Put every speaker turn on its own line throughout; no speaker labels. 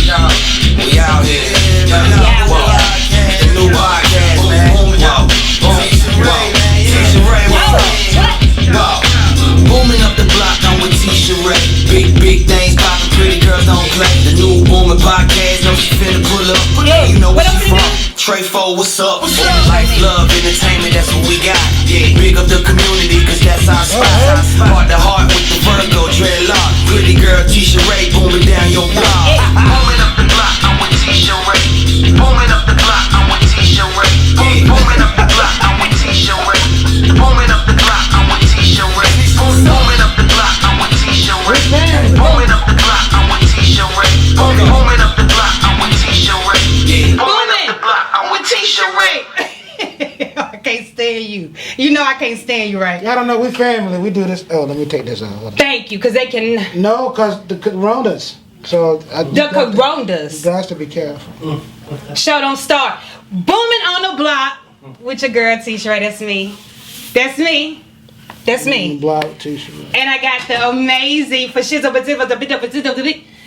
We out here. Whoa. The new podcast, man. Whoa. Booming up the block, I'm with Tisha Ray. Big things poppin', pretty girls don't play. The new Boomin podcast, know she finna pull up. You know where she from? Trey 4, what's up? Life, love, entertainment, that's what we got. Yeah, big up the community, cause that's our spot. Heart to heart with the Virgo dreadlock. Pretty girl Tisha Ray, booming down your block. Booming up the block, I'm with Tisha Ray. Booming up the block, I'm with Tisha Ray. Booming up the block, I'm with Tisha Ray. Booming up the block, I'm with Tisha Ray. Booming up the block, I'm with Tisha Ray. Booming up the block, I'm with Tisha Ray. Booming up the block, I'm with Tisha Ray. Booming up the block, I'm with Tisha Ray.
I can't stand you. You know I can't stand you, right?
I don't know. We family. We do this. Oh, let me take this off.
Thank you, because they can...
No, because the coronas. So
the coronas.
You guys to be careful.
Show don't start. Booming on the block with your girl Tisha Ray. That's me. That's me. That's me.
Block Tisha Ray.
And I got the amazing for shizzle.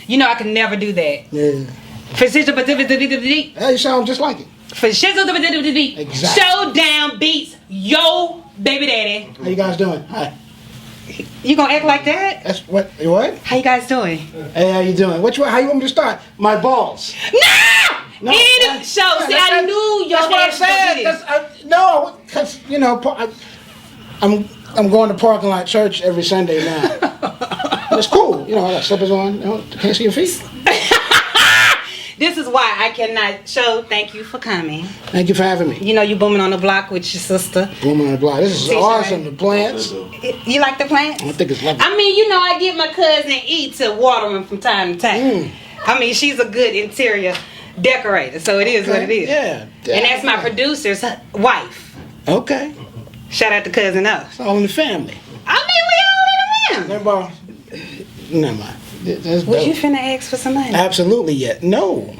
You know I can never do that.
Yeah.
For shizzle.
Hey, you sound just like it.
For shizzle.
Exactly.
Showdown beats. Yo, baby daddy.
How you guys doing? Hi.
You gonna act like that?
That's what? What?
How you guys doing?
Hey, how you doing? How you want me to start? My balls.
No! End show. See, I knew your
That's what I'm saying. No, because you know, I'm going to parking lot church every Sunday now. It's cool. You know, I got slippers on. You know, can't see your feet.
This is why I cannot show. Thank you for coming.
Thank you for having me.
You know you booming on the block with your sister.
Booming on the block. This is awesome. The plants.
You like the plants?
I think it's lovely.
I mean, you know, I get my cousin E to water them from time to time. I mean, she's a good interior decorator, so it is what it is.
Yeah.
And that's my producer's wife.
Okay.
Shout out to cousin us.
It's all in the family.
I mean, we all in the family.
Never mind. That's
Was
dope.
you finna ask for some money?
Absolutely yet. No.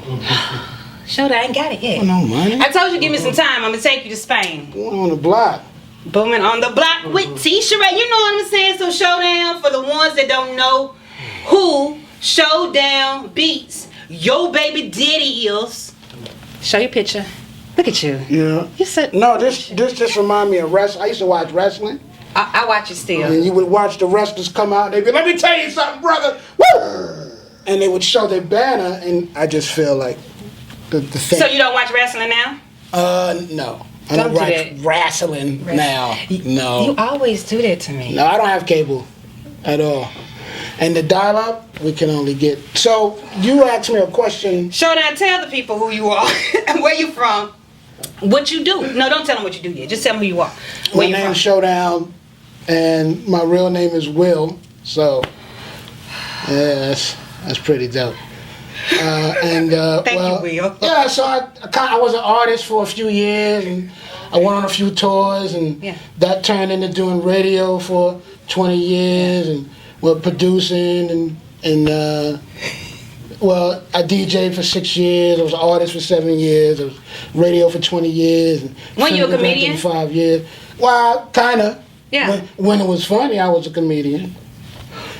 Showdown, I ain't got it yet.
Oh, no money.
I told you give me some time. I'm gonna take you to Spain.
Going on the block.
Booming on the block with Tisha Ray. You know what I'm saying? So Showdown, for the ones that don't know who Showdown beats, Yo Baby Daddy is. Show your picture. Look at you.
Yeah.
You said
no. This just remind me of wrestling. I used to watch wrestling.
I watch it still.
And you would watch the wrestlers come out. They'd be, let me tell you something, brother. Woo! And they would show their banner, and I just feel like the thing.
So you don't watch wrestling now?
No. I don't watch wrestling now. No.
You always do that to me.
No, I don't have cable at all. And the dial-up, we can only get. So you asked me a question.
Showdown, tell the people who you are, where you from, what you do. No, don't tell them what you do yet. Just tell them who you are.
My name's Showdown, and my real name is Will. So, yeah, that's pretty dope. Thank
you, Will.
Yeah, so I was an artist for a few years, and I went on a few tours, and that turned into doing radio for 20 years, and producing, and I DJ'd for 6 years. I was an artist for 7 years. I was radio for 20 years. And
when you a comedian?
5 years. Well, kinda.
Yeah.
When it was funny, I was a comedian.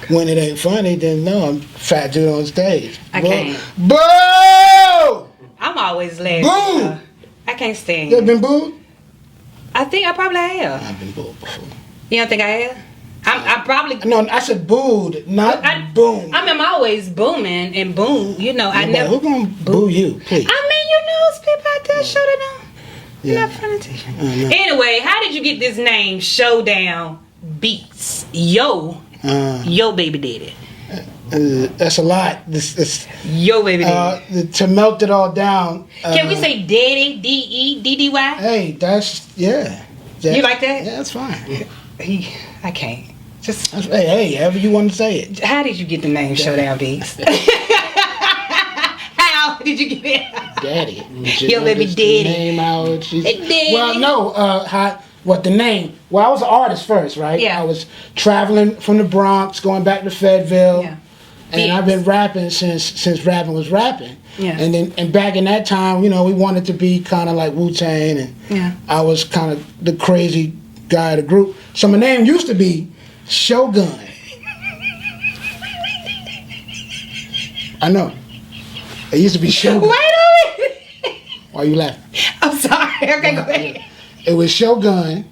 When it ain't funny, then no, I'm a fat dude on stage.
I can't.
Boo!
I'm always laughing.
Boo!
I can't stand
You ever been booed?
I think I probably have.
I've been booed before.
You don't think I have? I probably.
No, I said booed, not boom.
I mean, I'm always booming and boom. You know, I never.
Who gonna boo you, please?
I mean, you know, it's people out there show that don't.
Yeah.
Not funny to you. Anyway, how did you get this name, Showdown Beats? Yo Baby Daddy.
That's a lot. This
Yo Baby Daddy.
To melt it all down.
Can we say Daddy? DEDDY?
Hey, that's yeah.
You like that?
Yeah, that's fine.
I can't. Just
hey, however you want to say it.
How did you get the name Showdown Beats? How did you get it?
Daddy.
Yo baby daddy.
Name out.
Daddy.
Well, no. What the name? Well, I was an artist first, right?
Yeah.
I was traveling from the Bronx, going back to Fayetteville.
Yeah.
And I've been rapping since rapping was rapping.
Yeah.
And back in that time, you know, we wanted to be kind of like Wu-Tang, and I was kind of the crazy guy of the group. So my name used to be Shogun. I know. It used to be Shogun.
Wait a minute.
Why are you laughing?
I'm sorry. Okay, go ahead.
It was Shogun,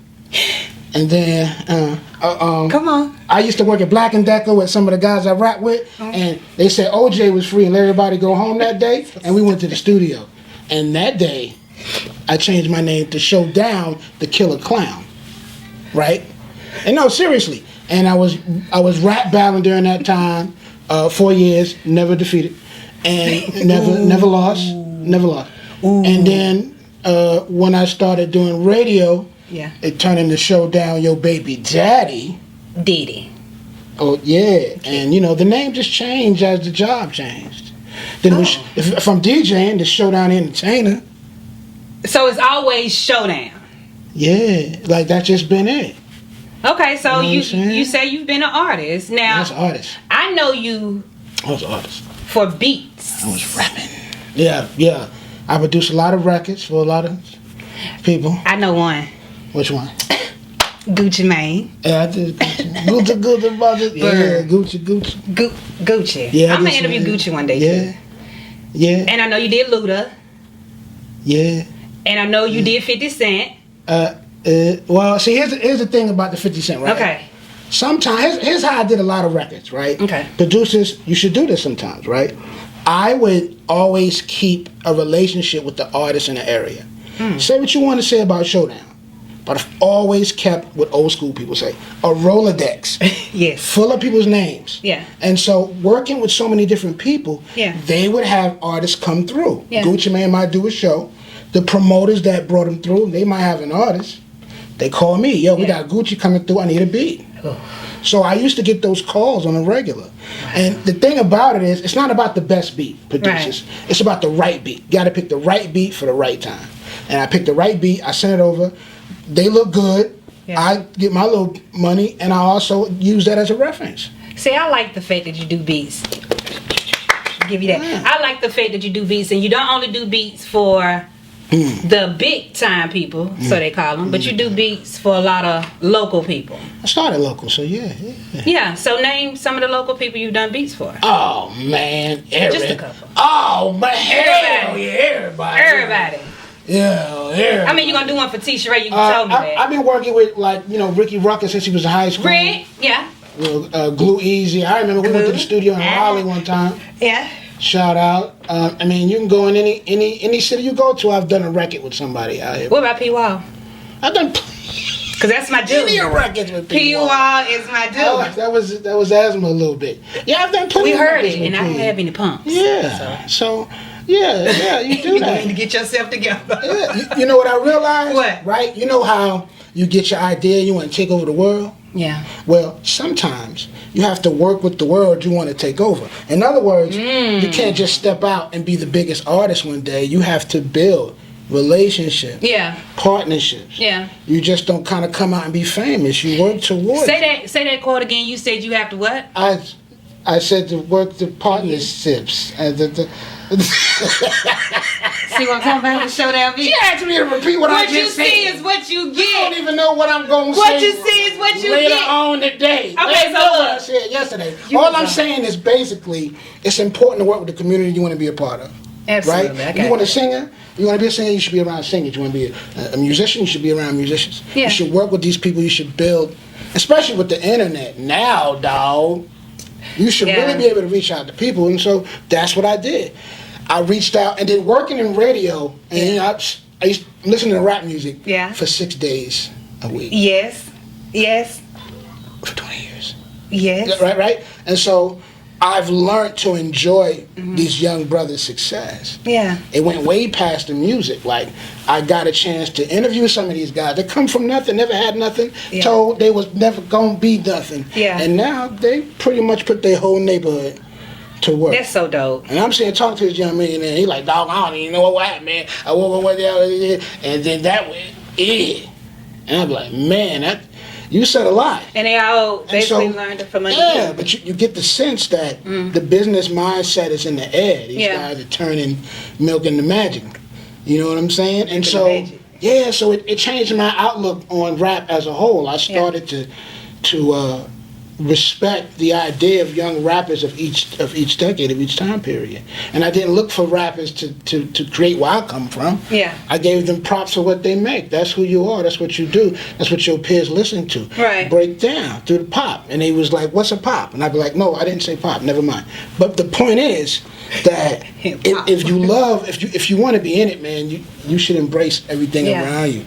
and then
Come on.
I used to work at Black and Decker with some of the guys I rap with, and they said OJ was free and let everybody go home that day, and we went to the studio. And that day, I changed my name to Showdown, the Killer Clown, right? And no, seriously. And I was rap battling during that time, 4 years, never defeated, and never lost. Ooh. And then when I started doing radio, it turned into Showdown, Yo Baby Daddy.
Diddy.
Oh yeah, and the name just changed as the job changed. Then if I'm DJing, the Showdown Entertainer.
So it's always Showdown.
Yeah, like that's just been it.
Okay, so you say you've been an artist. Now,
I was an artist.
I know you.
I was an artist.
For beats.
I was rapping. Yeah. I produced a lot of records for a lot of people.
I know one.
Which one?
Gucci Mane.
Yeah, I did Gucci, mother. Yeah, Gucci.
Gucci.
Yeah,
I'm gonna interview Gucci one day too.
Yeah.
And I know you did Luda.
Yeah.
And I know you did 50 Cent.
Well, see, here's the thing about the 50 Cent, right?
Okay.
Sometimes, here's how I did a lot of records, right?
Okay.
Producers, you should do this sometimes, right? I would always keep a relationship with the artist in the area. Say what you want to say about Showdown, but I've always kept what old school people say, a Rolodex.
Yes.
Full of people's names.
Yeah.
And so working with so many different people, they would have artists come through.
Yeah.
Gucci Mane might do a show. The promoters that brought him through, they might have an artist. They call me, yo, we got Gucci coming through, I need a beat.
Oh.
So I used to get those calls on a regular. And the thing about it is, it's not about the best beat producers. Right. It's about the right beat. You gotta pick the right beat for the right time. And I picked the right beat, I sent it over. They look good. Yeah. I get my little money, and I also use that as a reference.
See, I like the fact that you do beats. Give you that. Yeah. I like the fact that you do beats, and you don't only do beats for the big time people, so they call them, but you do beats for a lot of local people.
I started local, so yeah.
Yeah, so name some of the local people you've done beats for.
Oh man,
just a couple.
Oh man, hell yeah, everybody. Yeah.
I mean, you're gonna do one for T. Sheree. You told me that.
I've been working with Ricky Ruckus since he was in high school.
Rick, yeah.
Glue Easy. I remember we went to the studio in Raleigh one time.
Yeah.
Shout out. I mean, you can go in any city you go to. I've done a record with somebody out here.
What about P. Wall?
I've done.
Cause that's my dude.
Plenty of records with P.
Wall is my dude.
That was asthma a little bit. Yeah, I've done plenty.
We
of
heard
records
it,
with
and
P.
I don't have any pumps.
Yeah. So yeah, you do that.
You need to get yourself together.
Yeah. You know what I realized?
What?
Right? You know how you get your idea, you want to take over the world?
Yeah.
Well, sometimes you have to work with the world you want to take over. In other words, you can't just step out and be the biggest artist one day. You have to build relationships.
Yeah.
Partnerships.
Yeah.
You just don't kind of come out and be famous. You work towards
Say that quote again. You said you have to what?
I said to work the partnerships.
See what I'm talking about? The Showdown beat.
She asked me to repeat what I just said.
What you see is what you get.
I don't even know what I'm going to say.
What you see is what you
later
get.
on today.
Okay, so
what I said yesterday. All I'm saying is basically, it's important to work with the community you want to be a part of.
Absolutely.
Right? You want a singer? You want to be a singer? You should be around singers. You want to be a musician? You should be around musicians.
Yeah.
You should work with these people. You should build, especially with the internet now, dog. You should really be able to reach out to people, and so that's what I did. I reached out, and then working in radio, and I used to listen to rap music for 6 days a week.
Yes.
For 20 years.
Yes.
Right? And so I've learned to enjoy these young brothers' success.
Yeah.
It went way past the music. Like, I got a chance to interview some of these guys that come from nothing, never had nothing, told they was never gonna be nothing.
Yeah.
And now they pretty much put their whole neighborhood to work.
That's so dope.
And I'm saying, talk to this young man, and he like, dog, I don't even know what happened, man. I woke up and then that way, and I'm like, man, you said a lot.
And they all basically learned it from under you.
But you get the sense that the business mindset is in the air. These guys are turning milk into magic. You know what I'm saying? And so, so it changed my outlook on rap as a whole. I started to respect the idea of young rappers of each decade, of each time period. And I didn't look for rappers to create where I come from.
Yeah.
I gave them props for what they make. That's who you are. That's what you do. That's what your peers listen to.
Right.
Break down through the pop. And they was like, what's a pop? And I'd be like, no, I didn't say pop. Never mind. But the point is that if you love, if you want to be in it, man, you should embrace everything around you.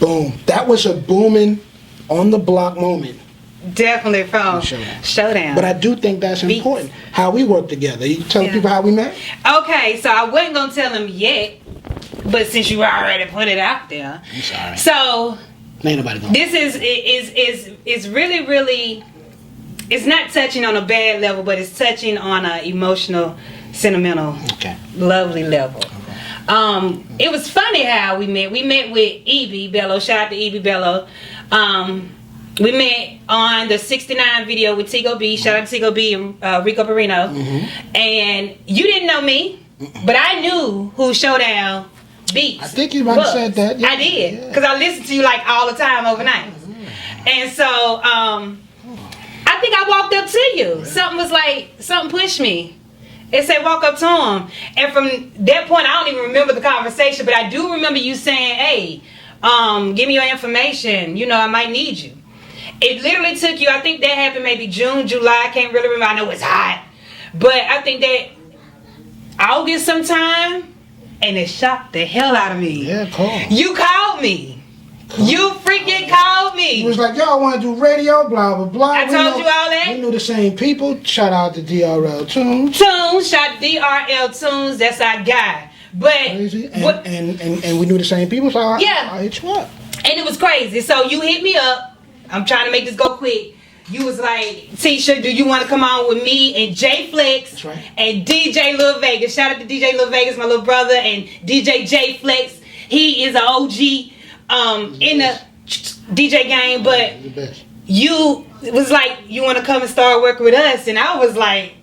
Boom. That was a booming on the block moment.
Definitely from Showdown.
But I do think that's important. How we work together. You tell people how we met?
Okay, so I wasn't gonna tell them yet, but since you already put it out there,
I'm sorry.
So
ain't nobody going.
This is really, it's not touching on a bad level, but it's touching on a emotional, sentimental, lovely level. It was funny how we met. We met with Evie Bello. Shout out to Evie Bello. We met on the 69 video with Tigo B. Shout out to Tigo B and Rico Perino. And you didn't know me, but I knew who Showdown Beats.
I think you might have said that. Yeah.
I did, because I listened to you like all the time overnight. And so I think I walked up to you. Something was like, something pushed me. It said walk up to him. And from that point, I don't even remember the conversation, but I do remember you saying, hey, give me your information. You know, I might need you. It literally took you, I think that happened maybe June, July. I can't really remember. I know it's hot. But I think that August sometime, and it shocked the hell out of me.
Yeah, cool.
You called me. You freaking called me.
He was like, yo, I want to do radio, blah, blah, blah.
I told you all that.
We knew the same people. Shout out to DRL Tunes.
Shout DRL Tunes. That's our guy. But
crazy. And we knew the same people, so I hit you up.
And it was crazy. So you hit me up. I'm trying to make this go quick. You was like, Tisha, do you want to come on with me and J Flex and DJ Lil Vegas? Shout out to DJ Lil Vegas, my little brother, and DJ J Flex. He is an OG in the DJ game, but you was like, you want to come and start working with us? And I was like,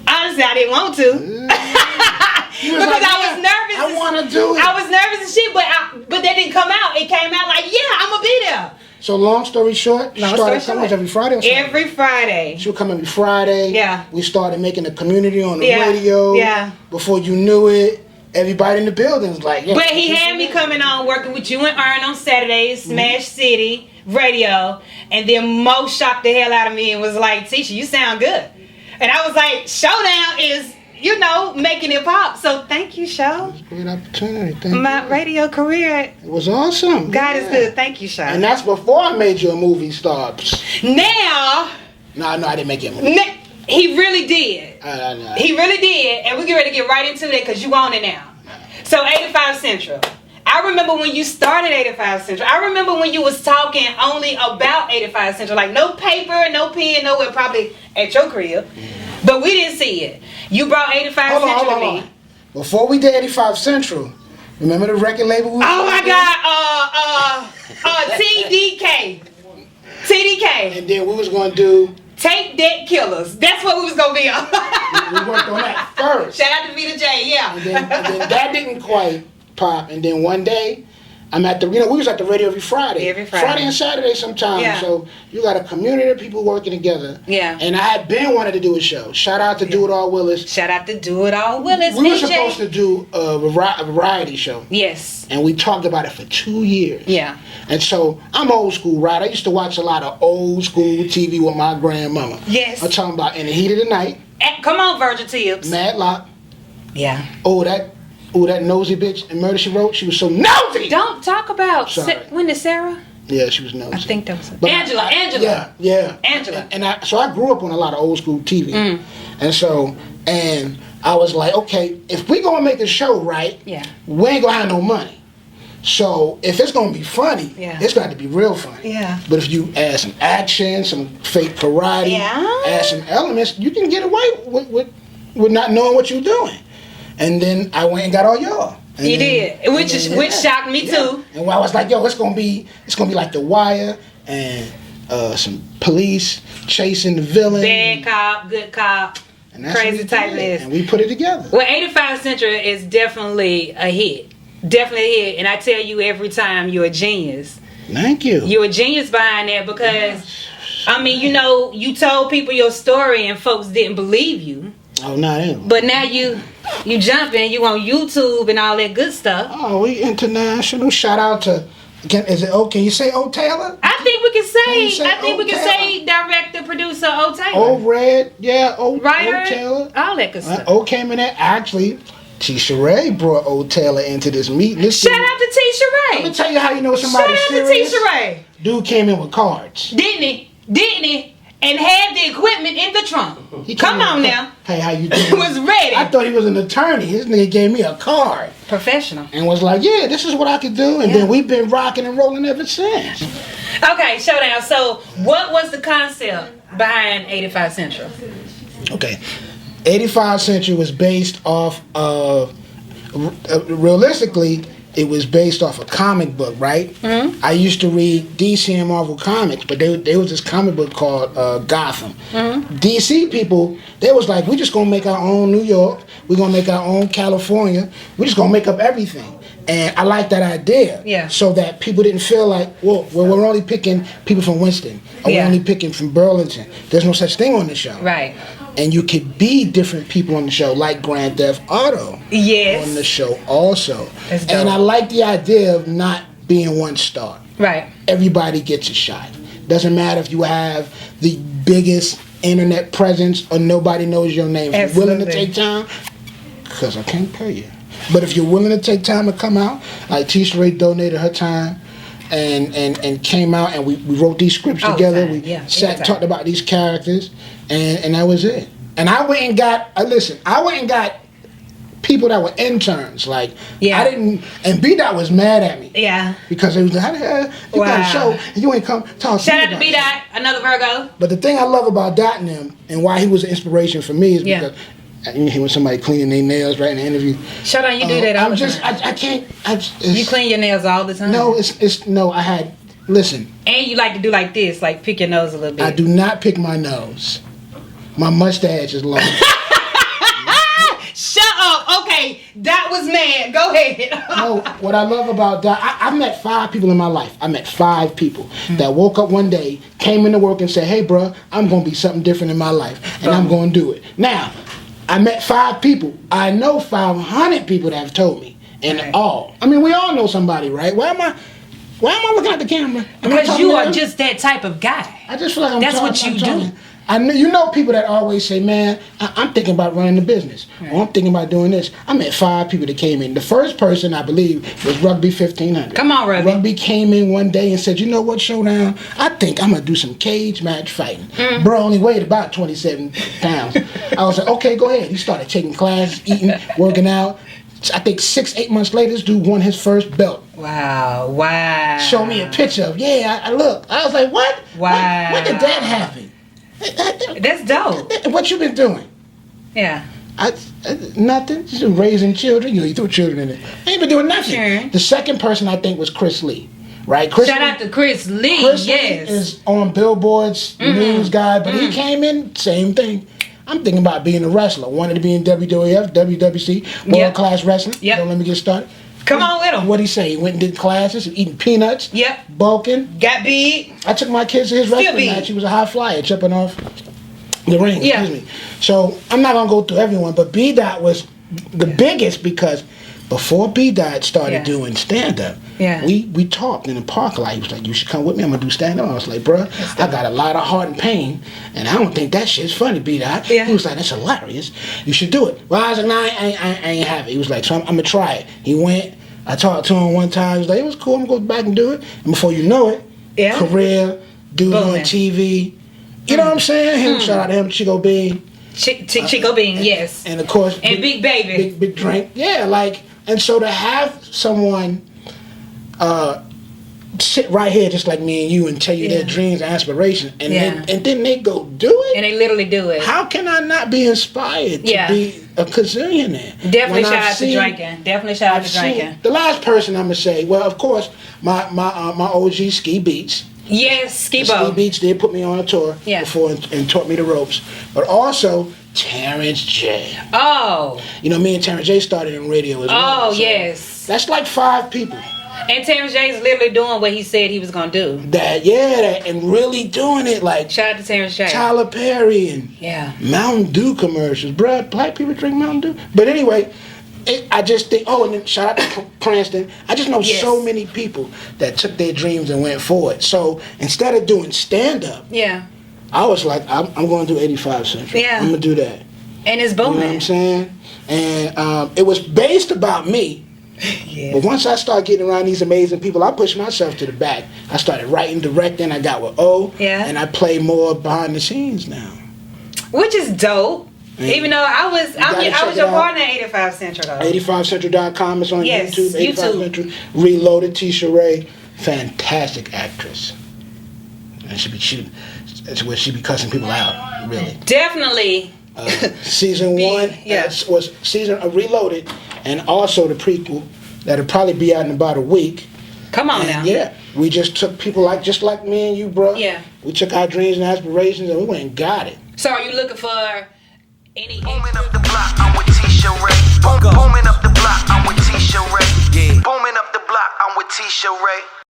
honestly, I didn't want to. Because like, I was nervous.
I want to do it.
I was nervous and shit, but that didn't come out. It came out like, yeah, I'm going to be there.
So long story short, started coming every Friday or something?
Every Friday.
She would come every Friday.
Yeah.
We started making a community on the radio.
Yeah.
Before you knew it, everybody in the building was like,
but he had me coming on working with you and Earn on Saturdays, Smash City, radio. And then Mo shocked the hell out of me and was like, Tisha, you sound good. And I was like, Showdown is, you know, making it pop. So thank you, Show.
It was a great opportunity. Thank
My
you.
Radio career.
It was awesome.
God is good. Thank you, Show.
And that's before I made you a movie star.
Now.
No, I didn't make you a movie.
He really did.
No.
He really did. And we get ready to get right into that because you own it now. So 85 Central. I remember when you started 85 Central. I remember when you was talking only about 85 Central. Like no paper, no pen, nowhere, probably at your crib. But we didn't see it. You brought 85 Central to me.
Before we did 85 Central, remember the record label?
Oh my God, TDK.
And then we was going to do
Take Dead Killers. That's what we was going to be on.
we worked on that first.
Shout out to Vita J, yeah.
And then that didn't quite pop. And then one day, I'm at the, we was at the radio every Friday. Friday and Saturday sometimes. Yeah. So you got a community of people working together.
Yeah.
And I had been wanting to do a show. Shout out to Do It All Willis.
Shout out to Do It All Willis.
We were supposed to do a variety show.
Yes.
And we talked about it for 2 years.
Yeah.
And so I'm old school, right? I used to watch a lot of old school TV with my grandmama.
Yes.
I'm talking about In the Heat of the Night.
Come on, Virgil Tibbs.
Madlock.
Yeah.
Oh, that nosy bitch in Murder, She Wrote. She was so nosy.
Don't talk about when did Sarah?
Yeah, she was nosy.
I think that was
but
Angela.
Yeah.
Angela.
And so I grew up on a lot of old school TV. And I was like, okay, if we gonna make a show right, we ain't gonna have no money. So if it's gonna be funny, it's got to be real funny.
Yeah.
But if you add some action, some fake karate, add some elements, you can get away with not knowing what you're doing. And then I went and got all y'all.
You did, which shocked me too.
And I was like, yo, it's gonna be like The Wire and some police chasing the villain.
Bad cop, good cop,
and that's
crazy type list.
And we put it together.
Well, 85 Central is definitely a hit. Definitely a hit. And I tell you every time, you're a genius.
Thank you.
You're a genius behind that because I mean, you know, you told people your story and folks didn't believe you.
Oh, not him.
But now you jumping, you on YouTube and all that good stuff.
Oh, we international. Shout out to. Is it okay? Can you say O Taylor?
I think we can say.
Can
I think
O.
we can
Taylor?
say director, producer, O Taylor.
O Red, yeah. O
Writer,
Taylor.
all that good stuff.
O came in there. Actually, Tisha Ray brought O Taylor into this meeting.
Shout out to Tisha Ray.
Let me tell you how you know
Shout
somebody's
out
serious.
to Tisha Ray.
Dude came in with cards.
Didn't he? And had the equipment in the trunk.
He
Come
came in
on
with
now.
Hey, how you doing?
Was ready.
I thought he was an attorney. This nigga gave me a card
Professional.
and was like, "Yeah, this is what I could do." And
Yeah.
then we've been rocking and rolling ever since.
Okay, Showdown. So, what was the concept behind 85 Central?
Okay, 85 Century was based off of realistically. It was based off a comic book, right? Mm-hmm. I used to read DC and Marvel comics, but there was this comic book called Gotham. Mm-hmm. DC people, they was like, we just gonna make our own New York. We're gonna make our own California. We're just gonna make up everything. And I like that idea.
Yeah.
So that people didn't feel like, well, we're only picking people from Winston. Or we're only picking from Burlington. There's no such thing on the show.
Right.
And you could be different people on the show, like Grand Theft Auto.
Yes.
On the show also.
That's dope.
And I like the idea of not being one star.
Right.
Everybody gets a shot. Doesn't matter if you have the biggest internet presence or nobody knows your name. If you're willing to take time, because I can't pay you. But if you're willing to take time to come out, like Tisha Ray donated her time and came out and we wrote these scripts together. We sat, talked about these characters, and that was it. And I went and got, I went and got people that were interns. Like, I didn't, and B-Dot was mad at me.
Yeah.
Because they was like, how the hell you got a show and you ain't come talk
Shout out to B-Dot, another Virgo.
But the thing I love about Dot and them, and why he was an inspiration for me is because you hear when somebody cleaning their nails right in the interview.
Shut up, you do that all the time.
I can't.
You clean your nails all the time?
No, no, I had, listen.
And you like to do like this, like pick your nose a little bit.
I do not pick my nose. My mustache is long.
Shut up. Okay, Dot was mad. Go ahead.
No, what I love about Dot, I met 5 people in my life. I met 5 people that woke up one day, came into work and said, hey, bro, I'm going to be something different in my life, and I'm going to do it. Now, I met 5 people. I know 500 people that have told me, and all. I mean, we all know somebody, right? Why am I looking at the camera?
Because you are just that type of guy.
I just feel like
That's what you do.
I know, you know people that always say, man, I'm thinking about running the business. Or I'm thinking about doing this. I met 5 people that came in. The first person, I believe, was Rugby 1500.
Come on, Rugby.
Rugby came in one day and said, you know what, Showdown? I think I'm going to do some cage match fighting. Bro only weighed about 27 pounds. I was like, okay, go ahead. He started taking classes, eating, working out. I think 6-8 months later, this dude won his first belt.
Wow.
Show me a picture of, I look. I was like, what?
Wow.
When did that happen?
That's dope.
What you been doing?
Yeah.
Nothing. Just raising children. You throw children in it. I ain't been doing nothing.
Sure.
The second person I think was Chris Lee. Right?
Shout out to Chris Lee.
Chris Lee is on Billboard's news guy, but he came in, same thing. I'm thinking about being a wrestler. Wanted to be in WWF, WWC, World Class Wrestling. Don't let me get started.
Come on with him.
What'd he say? He went and did classes, eating peanuts.
Yep.
Bulking.
Got big.
I took my kids to his wrestling match. He was a high flyer, jumping off the ring.
Yeah.
Excuse me. So I'm not gonna go through everyone, but B-Dot was the biggest because before B-Dot started doing stand-up, we talked in the park. Like, he was like, you should come with me, I'm gonna do stand-up. I was like, bruh, I got a lot of heart and pain, and I don't think that shit's funny, B-Dot. He was like, that's hilarious. You should do it. Well, I was like, nah, I ain't have it. He was like, so I'm gonna try it. He went. I talked to him one time. He was like, it was cool. I'm going to go back and do it. And before you know it, career, dude on TV. You know what I'm saying? Shout out to him, Chico Bean.
Chico Bean, yes.
And of course,
and Big Baby.
Big Drink. Yeah, like, and so to have someone sit right here just like me and you and tell you their dreams and aspirations, and then they go do it.
And they literally do it.
How can I not be inspired to be a gazillionaire?
Definitely shout out to drinking. Definitely shout out to drinking.
The last person I'm gonna say, well, of course, my OG Ski Beats.
Yes, Ski
Beats did put me on a tour before and taught me the ropes, but also Terrence J.
Oh.
You know, me and Terrence J started in radio as well.
Oh, yes.
That's like 5 people.
And Terrence J's literally doing what he said he was gonna do.
That and really doing it like
Shout out to Terrence J.
Tyler Perry and Mountain Dew commercials. Bruh, black people drink Mountain Dew. But anyway, I just think, and then shout out to Cranston. I just know so many people that took their dreams and went for it. So instead of doing stand-up, I was like, I'm going to do 85 Central.
Yeah.
I'm going to do that.
And it's booming.
You know what I'm saying? And it was based about me. But once I started getting around these amazing people, I pushed myself to the back. I started writing, directing. I got with O. And I play more behind the scenes now.
Which is dope. Even though I was your partner at 85 Central though.
85central.com is on YouTube. 85 Central. Reloaded, Tisha Ray. Fantastic actress. And that's where she be cussing people out, really.
Definitely.
Season 1 was season Reloaded, and also the prequel that'll probably be out in about a week.
Come on now.
Yeah, we just took people just like me and you, bro.
Yeah.
We took our dreams and aspirations and we went and got it.
So are you looking for any?
Booming up the block, I'm with Tisha Ray. Booming up the block, I'm with Tisha Ray. Yeah. Booming up the block, I'm with Tisha Ray.